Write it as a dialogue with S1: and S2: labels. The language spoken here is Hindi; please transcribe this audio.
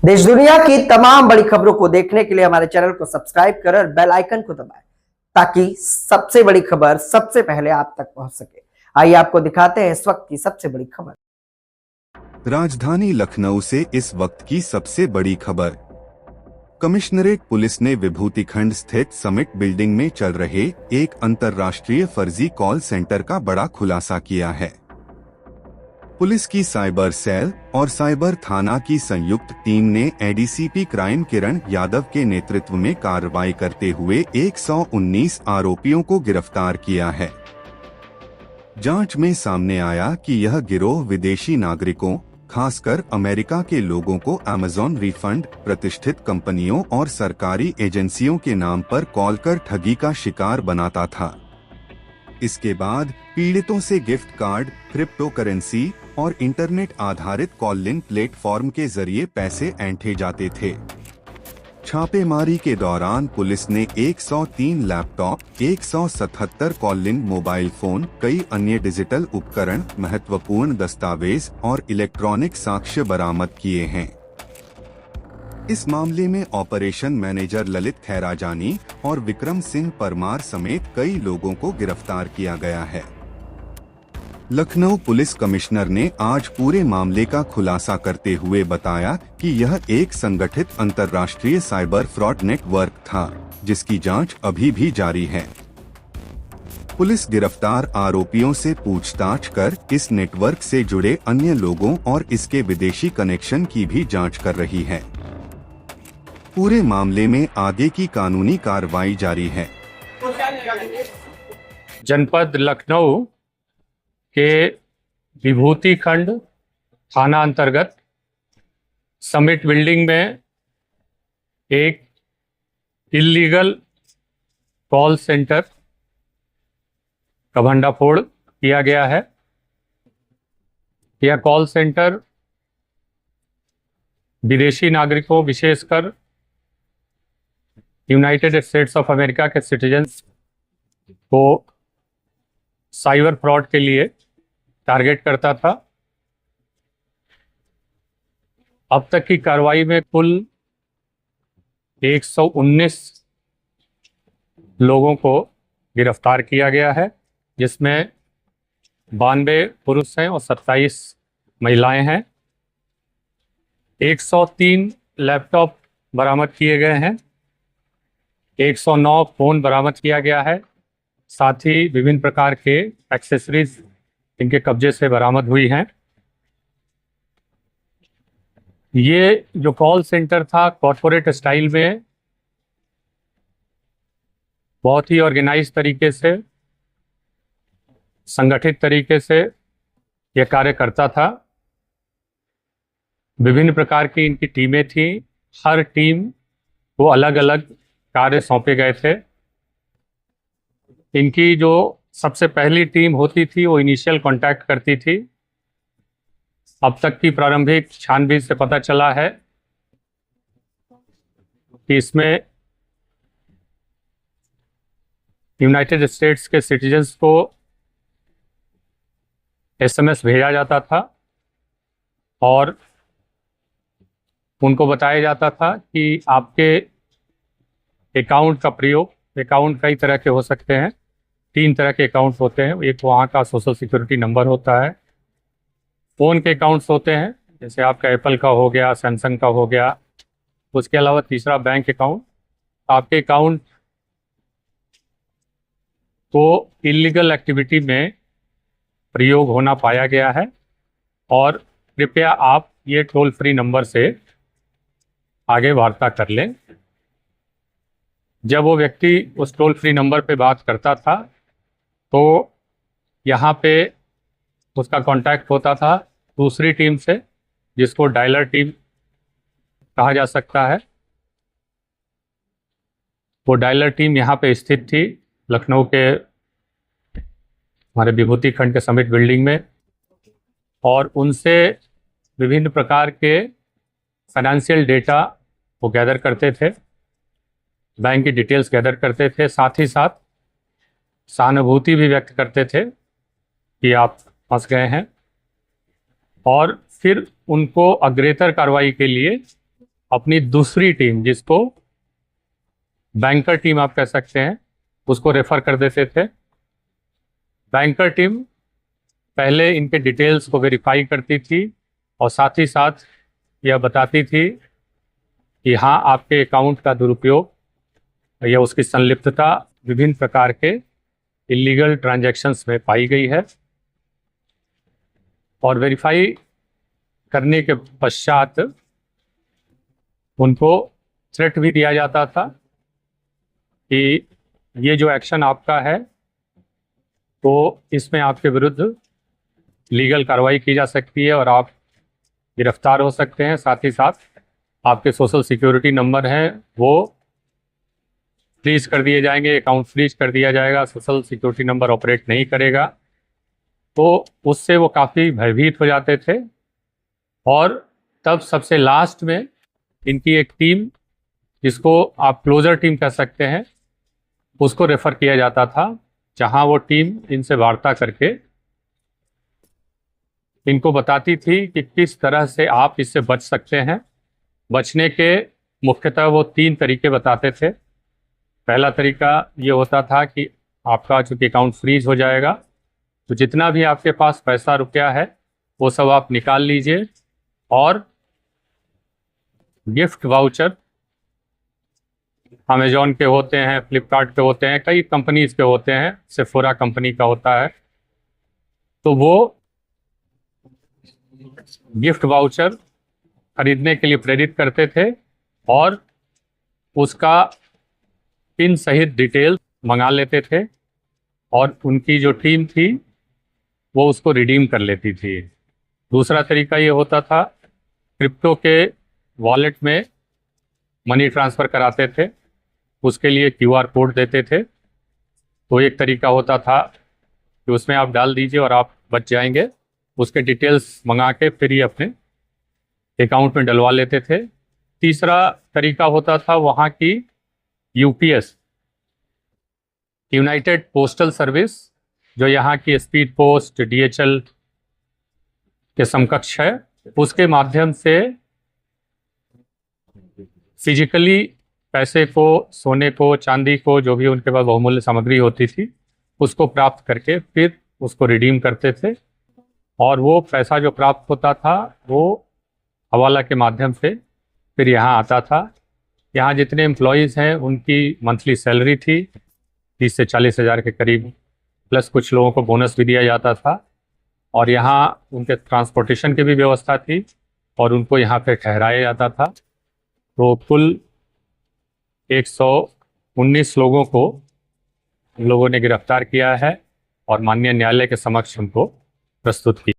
S1: देश दुनिया की तमाम बड़ी खबरों को देखने के लिए हमारे चैनल को सब्सक्राइब करें और बेल आइकन को दबाएं ताकि सबसे बड़ी खबर सबसे पहले आप तक पहुंच सके। आइए आपको दिखाते हैं इस वक्त की सबसे बड़ी खबर।
S2: राजधानी लखनऊ से इस वक्त की सबसे बड़ी खबर। कमिश्नरेट पुलिस ने विभूतिखंड स्थित समिट बिल्डिंग में चल रहे एक अंतर्राष्ट्रीय फर्जी कॉल सेंटर का बड़ा खुलासा किया है। पुलिस की साइबर सेल और साइबर थाना की संयुक्त टीम ने एडीसीपी क्राइम किरण यादव के नेतृत्व में कार्रवाई करते हुए 119 आरोपियों को गिरफ्तार किया है। जांच में सामने आया कि यह गिरोह विदेशी नागरिकों, खासकर अमेरिका के लोगों को अमेज़न रिफंड, प्रतिष्ठित कंपनियों और सरकारी एजेंसियों के नाम पर कॉल कर ठगी का शिकार बनाता था। इसके बाद पीड़ितों से गिफ्ट कार्ड, क्रिप्टो करेंसी और इंटरनेट आधारित कॉलिंग प्लेटफॉर्म के जरिए पैसे ऐंठे जाते थे। छापेमारी के दौरान पुलिस ने 103 लैपटॉप, 177 कॉलिंग मोबाइल फोन, कई अन्य डिजिटल उपकरण, महत्वपूर्ण दस्तावेज और इलेक्ट्रॉनिक साक्ष्य बरामद किए हैं। इस मामले में ऑपरेशन मैनेजर ललित खैराजानी और विक्रम सिंह परमार समेत कई लोगों को गिरफ्तार किया गया है। लखनऊ पुलिस कमिश्नर ने आज पूरे मामले का खुलासा करते हुए बताया कि यह एक संगठित अंतर्राष्ट्रीय साइबर फ्रॉड नेटवर्क था, जिसकी जांच अभी भी जारी है। पुलिस गिरफ्तार आरोपियों से पूछताछ कर इस नेटवर्क से जुड़े अन्य लोगों और इसके विदेशी कनेक्शन की भी जांच कर रही है। पूरे मामले में आगे की कानूनी कार्रवाई जारी है।
S3: जनपद लखनऊ के विभूतिखंड थाना अंतर्गत समिट बिल्डिंग में एक इल्लीगल कॉल सेंटर का भंडाफोड़ किया गया है। यह कॉल सेंटर विदेशी नागरिकों, विशेषकर यूनाइटेड स्टेट्स ऑफ अमेरिका के सिटीजन्स को साइबर फ्रॉड के लिए टारगेट करता था। अब तक की कार्रवाई में कुल 119 लोगों को गिरफ्तार किया गया है, जिसमें 92 पुरुष हैं और 27 महिलाएं हैं। 103 लैपटॉप बरामद किए गए हैं। 109 फोन बरामद किया गया है। साथ ही विभिन्न प्रकार के एक्सेसरीज इनके कब्जे से बरामद हुई हैं। ये जो कॉल सेंटर था, कॉर्पोरेट स्टाइल में बहुत ही ऑर्गेनाइज तरीके से, संगठित तरीके से यह कार्य करता था। विभिन्न प्रकार की इनकी टीमें थी। हर टीम को अलग अलग कार्य सौंपे गए थे। इनकी जो सबसे पहली टीम होती थी वो इनिशियल कांटेक्ट करती थी। अब तक की प्रारंभिक छानबीन से पता चला है कि इसमें यूनाइटेड स्टेट्स के सिटीजन्स को एसएमएस भेजा जाता था और उनको बताया जाता था कि आपके अकाउंट का प्रयोग, अकाउंट कई तरह के हो सकते हैं, 3 तरह के अकाउंट होते हैं। एक वहाँ का सोशल सिक्योरिटी नंबर होता है। फ़ोन के अकाउंट्स होते हैं, जैसे आपका एप्पल का हो गया, सैमसंग का हो गया। उसके अलावा तीसरा बैंक अकाउंट। आपके अकाउंट को इलीगल एक्टिविटी में प्रयोग होना पाया गया है और कृपया आप ये टोल फ्री नंबर से आगे वार्ता कर लें। जब वो व्यक्ति उस टोल फ्री नंबर पे बात करता था तो यहाँ पे उसका कांटेक्ट होता था दूसरी टीम से, जिसको डायलर टीम कहा जा सकता है। वो डायलर टीम यहाँ पे स्थित थी लखनऊ के हमारे विभूतिखंड के समिट बिल्डिंग में, और उनसे विभिन्न प्रकार के फाइनेंशियल डेटा वो गैदर करते थे, बैंक की डिटेल्स गैदर करते थे। साथ ही साथ सहानुभूति भी व्यक्त करते थे कि आप फंस गए हैं, और फिर उनको अग्रेतर कार्रवाई के लिए अपनी दूसरी टीम, जिसको बैंकर टीम आप कह सकते हैं, उसको रेफर कर देते थे। बैंकर टीम पहले इनके डिटेल्स को वेरीफाई करती थी और साथ ही साथ यह बताती थी कि हाँ, आपके अकाउंट का दुरुपयोग या उसकी संलिप्तता विभिन्न प्रकार के इलीगल ट्रांजैक्शंस में पाई गई है। और वेरीफाई करने के पश्चात उनको थ्रेट भी दिया जाता था कि ये जो एक्शन आपका है तो इसमें आपके विरुद्ध लीगल कार्रवाई की जा सकती है और आप गिरफ्तार हो सकते हैं। साथ ही साथ आपके सोशल सिक्योरिटी नंबर हैं वो फ्रीज कर दिए जाएंगे, अकाउंट फ्रीज कर दिया जाएगा, सोशल सिक्योरिटी नंबर ऑपरेट नहीं करेगा। तो उससे वो काफ़ी भयभीत हो जाते थे। और तब सबसे लास्ट में इनकी एक टीम, जिसको आप क्लोजर टीम कह सकते हैं, उसको रेफर किया जाता था, जहां वो टीम इनसे वार्ता करके इनको बताती थी कि किस तरह से आप इससे बच सकते हैं। बचने के मुख्यतः वो 3 तरीके बताते थे। पहला तरीका ये होता था कि आपका चूंकि अकाउंट फ्रीज हो जाएगा तो जितना भी आपके पास पैसा रुपया है वो सब आप निकाल लीजिए और गिफ्ट वाउचर, अमेजॉन के होते हैं, फ्लिपकार्ट के होते हैं, कई कंपनीज के होते हैं, सेफोरा कंपनी का होता है, तो वो गिफ्ट वाउचर खरीदने के लिए प्रेरित करते थे और उसका पिन सहित डिटेल मंगा लेते थे और उनकी जो टीम थी वो उसको रिडीम कर लेती थी। दूसरा तरीका ये होता था, क्रिप्टो के वॉलेट में मनी ट्रांसफ़र कराते थे, उसके लिए QR कोड देते थे। तो एक तरीका होता था कि उसमें आप डाल दीजिए और आप बच जाएंगे। उसके डिटेल्स मंगा के फिर ये अपने अकाउंट में डलवा लेते थे। तीसरा तरीका होता था वहाँ की UPS, यूनाइटेड पोस्टल सर्विस, जो यहाँ की स्पीड पोस्ट DHL के समकक्ष है, उसके माध्यम से फिजिकली पैसे को, सोने को, चांदी को, जो भी उनके पास बहुमूल्य सामग्री होती थी, उसको प्राप्त करके फिर उसको रिडीम करते थे। और वो पैसा जो प्राप्त होता था वो हवाला के माध्यम से फिर यहाँ आता था। यहाँ जितने एम्प्लॉयज़ हैं उनकी मंथली सैलरी थी 30 से 40 हज़ार के करीब, प्लस कुछ लोगों को बोनस भी दिया जाता था। और यहाँ उनके ट्रांसपोर्टेशन की भी व्यवस्था थी और उनको यहाँ पे ठहराया जाता था। तो कुल 119 लोगों को हम लोगों ने गिरफ्तार किया है और माननीय न्यायालय के समक्ष उनको प्रस्तुत किया।